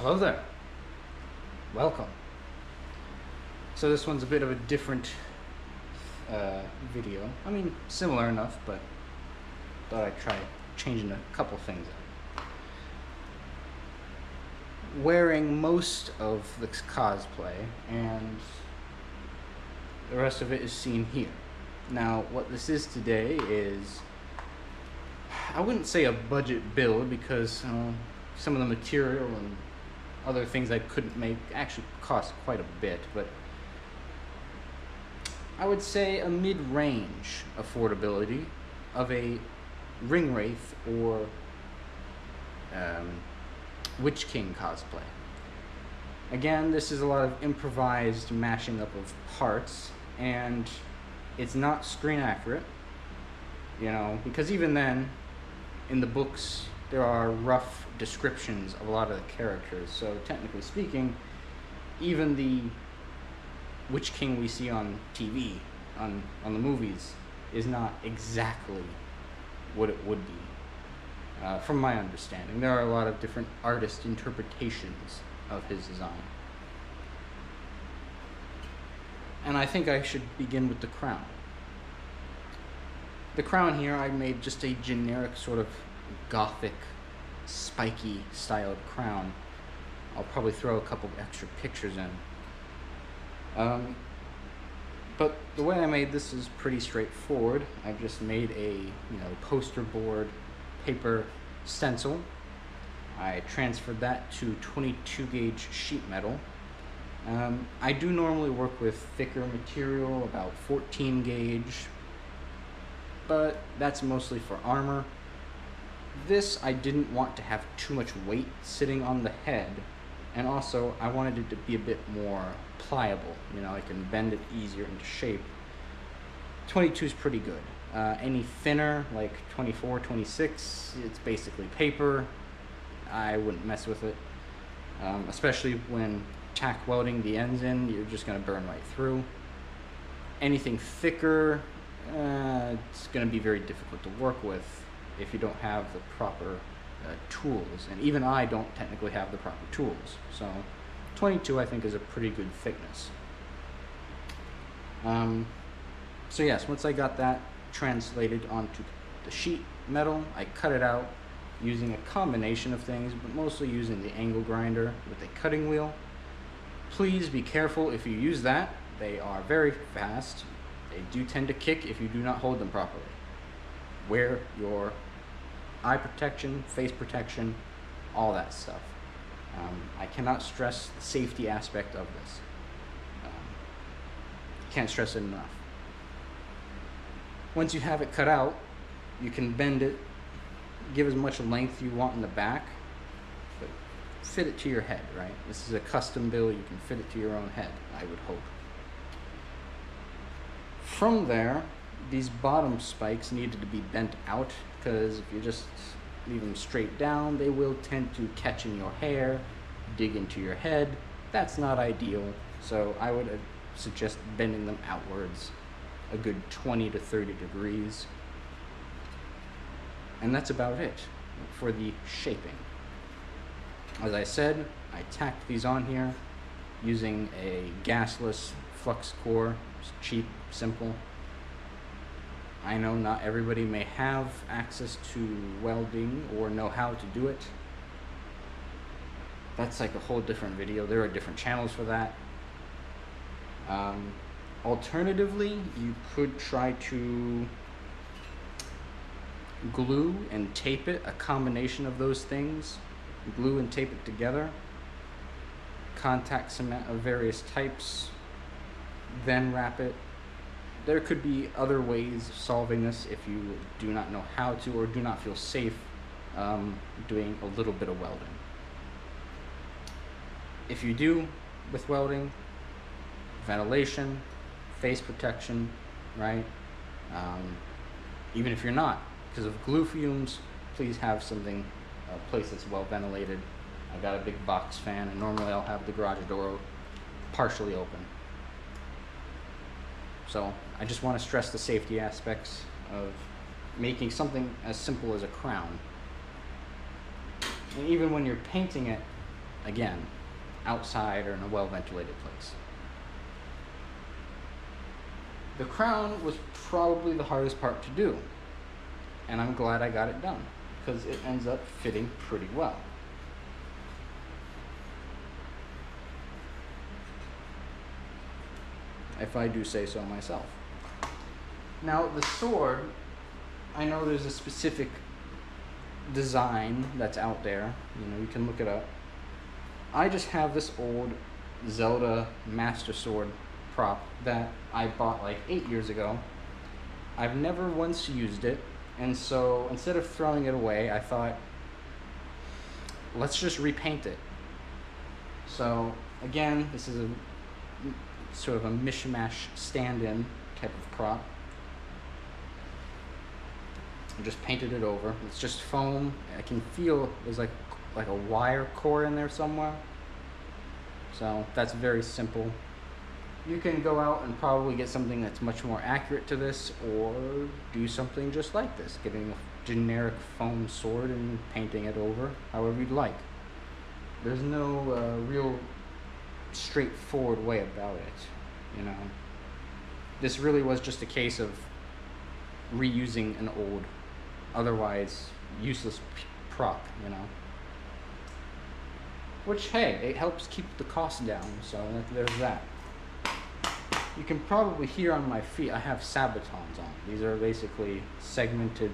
Hello there. Welcome. So this one's a bit of a different video. I mean, similar enough, but thought I'd try changing a couple things up. Wearing most of the cosplay, and the rest of it is seen here. Now, what this is today is, I wouldn't say a budget build, because some of the material and other things I couldn't make actually cost quite a bit, but I would say a mid-range affordability of a ring wraith or Witch King cosplay. Again, this is a lot of improvised mashing up of parts, and it's not screen accurate, you know, because even then, in the books, there are rough descriptions of a lot of the characters. So technically speaking, even the Witch King we see on TV, on the movies, is not exactly what it would be. From my understanding, there are a lot of different artist interpretations of his design. And I think I should begin with the crown. The crown here, I made just a generic sort of gothic, spiky styled crown. I'll probably throw a couple extra pictures in. But the way I made this is pretty straightforward. I've just made a poster board paper stencil. I transferred that to 22 gauge sheet metal. I do normally work with thicker material, about 14 gauge, but that's mostly for armor. This, I didn't want to have too much weight sitting on the head, and also I wanted it to be a bit more pliable. You know, I can bend it easier into shape. 22 is pretty good. Any thinner, like 24, 26, it's basically paper. I wouldn't mess with it, especially when tack welding the ends in. You're just going to burn right through. Anything thicker, it's going to be very difficult to work with if you don't have the proper tools, and even I don't technically have the proper tools. So 22 I think is a pretty good thickness. So yes, once I got that translated onto the sheet metal, I cut it out using a combination of things, but mostly using the angle grinder with a cutting wheel. Please be careful if you use that. They are very fast. They do tend to kick if you do not hold them properly. Wear your eye protection, face protection, all that stuff. I cannot stress the safety aspect of this. Can't stress it enough. Once you have it cut out, you can bend it, give as much length you want in the back, but fit it to your head, right? This is a custom build. You can fit it to your own head, I would hope. From there, these bottom spikes needed to be bent out, because if you just leave them straight down, they will tend to catch in your hair, dig into your head. That's not ideal, so I would suggest bending them outwards a good 20 to 30 degrees. And that's about it for the shaping. As I said, I tacked these on here using a gasless flux core. It's cheap, simple. I know not everybody may have access to welding or know how to do it. That's like a whole different video. There are different channels for that. Alternatively, you could try to glue and tape it, a combination of those things. Glue and tape it together. Contact cement of various types, then wrap it. There could be other ways of solving this if you do not know how to, or do not feel safe doing a little bit of welding. If you do with welding, ventilation, face protection, right? Even if you're not, because of glue fumes, please have something, a place that's well ventilated. I've got a big box fan, and normally I'll have the garage door partially open. So I just want to stress the safety aspects of making something as simple as a crown. And even when you're painting it, again, outside or in a well-ventilated place. The crown was probably the hardest part to do, and I'm glad I got it done, because it ends up fitting pretty well. If I do say so myself. Now, the sword, I know there's a specific design that's out there. You know, you can look it up. I just have this old Zelda Master Sword prop that I bought like 8 years ago. I've never once used it, and so instead of throwing it away, I thought, let's just repaint it. So again, this is a sort of a mishmash stand-in type of prop. I just painted it over. It's just foam. I can feel there's like a wire core in there somewhere. So that's very simple. You can go out and probably get something that's much more accurate to this, or do something just like this, getting a generic foam sword and painting it over however you'd like. There's no real straightforward way about it, you know. This really was just a case of reusing an old, otherwise useless prop, you know. Which, hey, it helps keep the cost down, so there's that. You can probably hear on my feet I have sabatons on. These are basically segmented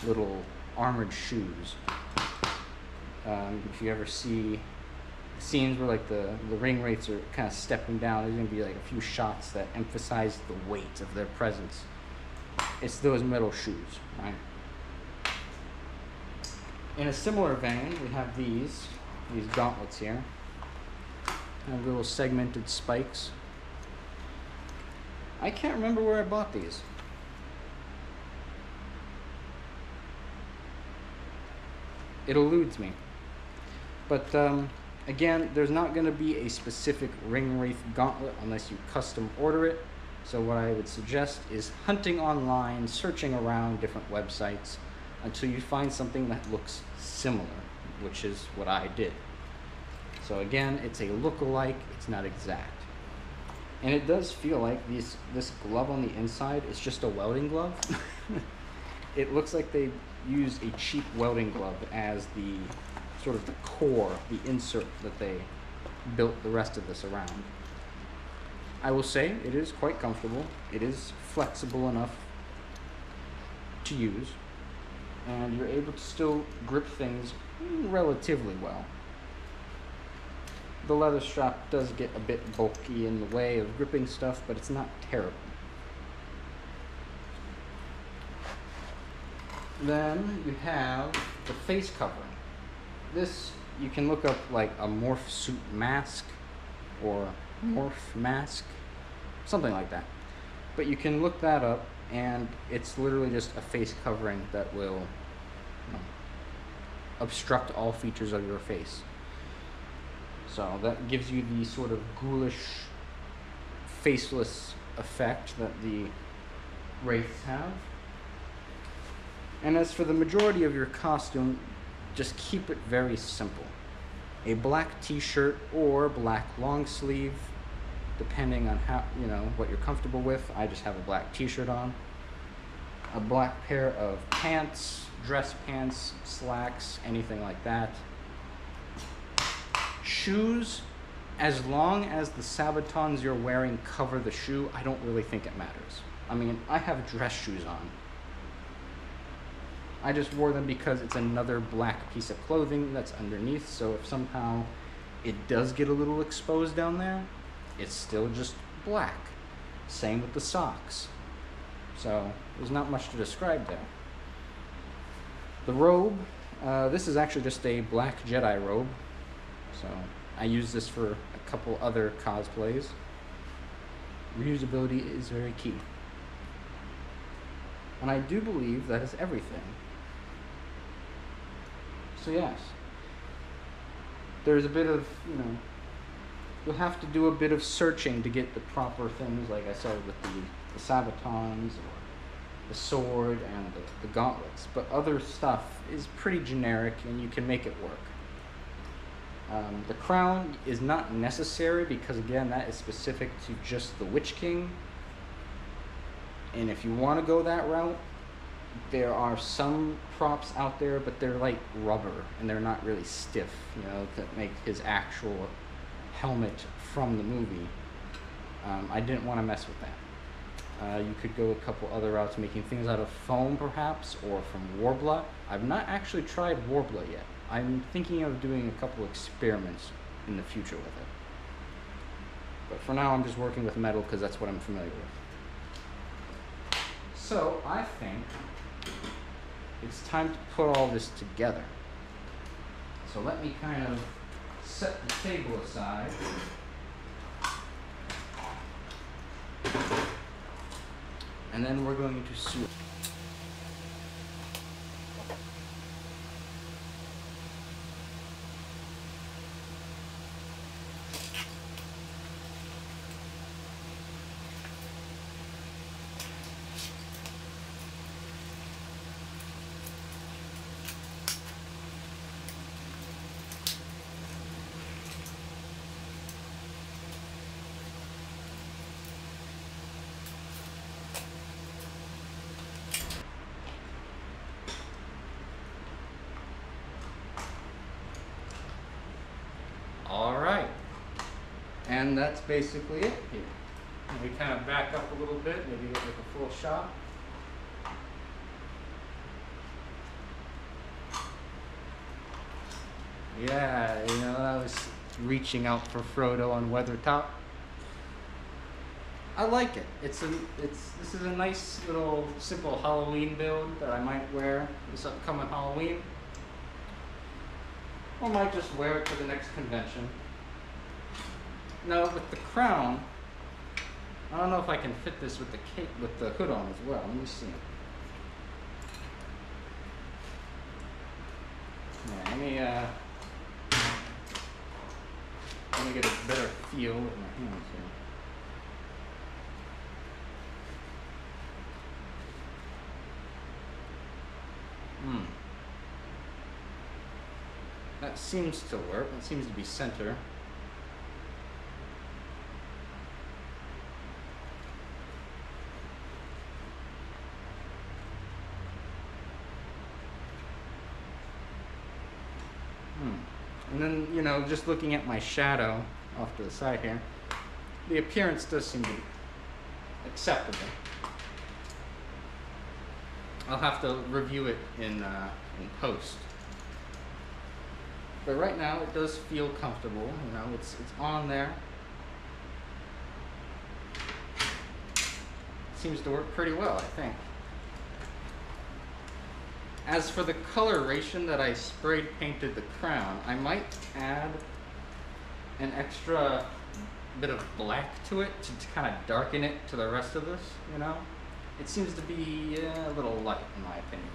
little armored shoes. If you ever see scenes where like the ring wraiths are kind of stepping down, there's going to be like a few shots that emphasize the weight of their presence. It's those metal shoes, right? In a similar vein, we have these gauntlets here. They have little segmented spikes. I can't remember where I bought these. It eludes me. But again, there's not going to be a specific ring wraith gauntlet unless you custom order it. So what I would suggest is hunting online, searching around different websites until you find something that looks similar, which is what I did. So again, it's a look-alike, it's not exact. And it does feel like this glove on the inside is just a welding glove. It looks like they used a cheap welding glove as the sort of the core, the insert that they built the rest of this around. I will say it is quite comfortable. It is flexible enough to use, and you're able to still grip things relatively well. The leather strap does get a bit bulky in the way of gripping stuff, but it's not terrible. Then you have the face covering. This, you can look up like a morph suit mask or morph mask, something like that. But you can look that up, and it's literally just a face covering that will obstruct all features of your face. So that gives you the sort of ghoulish, faceless effect that the wraiths have. And as for the majority of your costume, just keep it very simple. A black t-shirt or black long sleeve, depending on how, you know, what you're comfortable with. I just have a black t-shirt on. A black pair of pants, dress pants, slacks, anything like that. Shoes, as long as the sabatons you're wearing cover the shoe, I don't really think it matters. I mean, I have dress shoes on. I just wore them because it's another black piece of clothing that's underneath, so if somehow it does get a little exposed down there, it's still just black. Same with the socks. So there's not much to describe there. The robe, this is actually just a black Jedi robe. So I use this for a couple other cosplays. Reusability is very key. And I do believe that is everything. So yes, there's a bit of, you know, you'll have to do a bit of searching to get the proper things, like I said, with the sabatons or the sword and the gauntlets. But other stuff is pretty generic and you can make it work. The crown is not necessary because, again, that is specific to just the Witch King. And if you want to go that route, there are some props out there, but they're like rubber and they're not really stiff, you know, that make his actual helmet from the movie. I didn't want to mess with that. You could go a couple other routes, making things out of foam perhaps, or from Warbler. I've not actually tried Warbler yet. I'm thinking of doing a couple experiments in the future with it. But for now, I'm just working with metal because that's what I'm familiar with. So I think it's time to put all this together. So let me kind of set the table aside. And then we're going to sew. All right, and that's basically it here. We kind of back up a little bit, maybe get like a full shot. Yeah, you know, I was reaching out for Frodo on Weathertop. I like it. This is a nice little simple Halloween build that I might wear this upcoming Halloween. Or might just wear it to the next convention. Now with the crown, I don't know if I can fit this with the cape with the hood on as well. Let me see. Yeah, let me get a better feel with my hands here. That seems to work. That seems to be center. And then, you know, just looking at my shadow off to the side here, the appearance does seem to be acceptable. I'll have to review it in post. But right now, it does feel comfortable. You know, it's on there. Seems to work pretty well, I think. As for the coloration that I sprayed painted the crown, I might add an extra bit of black to it to kind of darken it to the rest of this, you know? It seems to be a little light, in my opinion.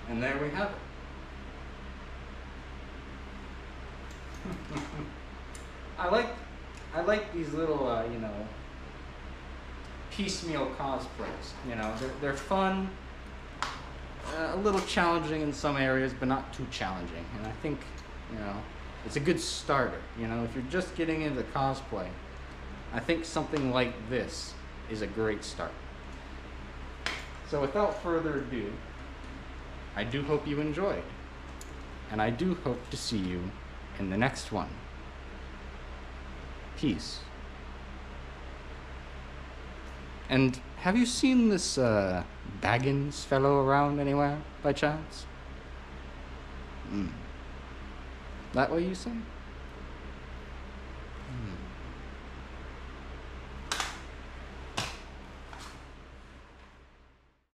And there we have it. I like these little, you know, piecemeal cosplays. You know, they're fun, a little challenging in some areas, but not too challenging. And I think, you know, it's a good starter. You know, if you're just getting into cosplay, I think something like this is a great start. So without further ado, I do hope you enjoyed, and I do hope to see you in the next one. Peace. And have you seen this Baggins fellow around anywhere, by chance? That what you say?